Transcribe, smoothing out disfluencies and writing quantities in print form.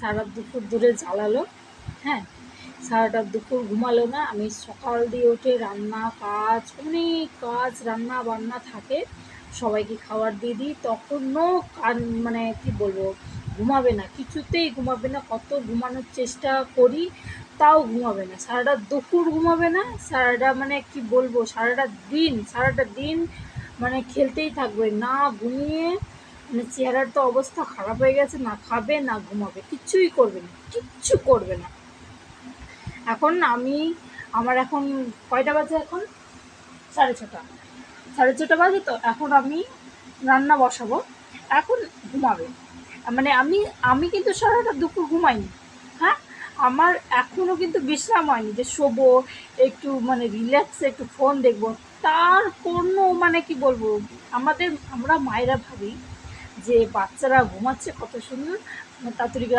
সারা দুপুর ধরে জ্বালালো। হ্যাঁ, সারাটা দুপুর ঘুমালো না। আমি সকাল দিয়ে উঠে রান্না কাজ, অনেক কাজ, রান্না বান্না থাকে, সবাইকে খাবার দিয়ে দিই। তখনও মানে কি বলবো, ঘুমাবে না, কিছুতেই ঘুমাবে না। কত ঘুমানোর চেষ্টা করি, তাও ঘুমাবে না। সারাটা দুপুর ঘুমাবে না, সারাটা মানে কি বলবো, সারাটা দিন মানে খেলতেই থাকবে, না ঘুমিয়ে মানে চেহারার তো অবস্থা খারাপ হয়ে গেছে। না খাবে না ঘুমাবে, কিচ্ছুই করবে না, কিচ্ছু করবে না। এখন আমার এখন কয়টা বাজে, এখন 6:30। 6:30 বাজে, তো এখন আমি রান্না বসাবো। এখন ঘুমাবে, মানে আমি আমি কিন্তু সারাটা দুপুর ঘুমাইনি। হ্যাঁ, আমার এখনও কিন্তু বিশ্রাম হয়নি যে শোবো, একটু মানে রিল্যাক্সে একটু ফোন দেখবো, তার কোনো মানে কি বলবো। আমরা মায়েরা ভাবি যে বাচ্চারা ঘুমাচ্ছে কত সুন্দর, তাড়াতাড়ি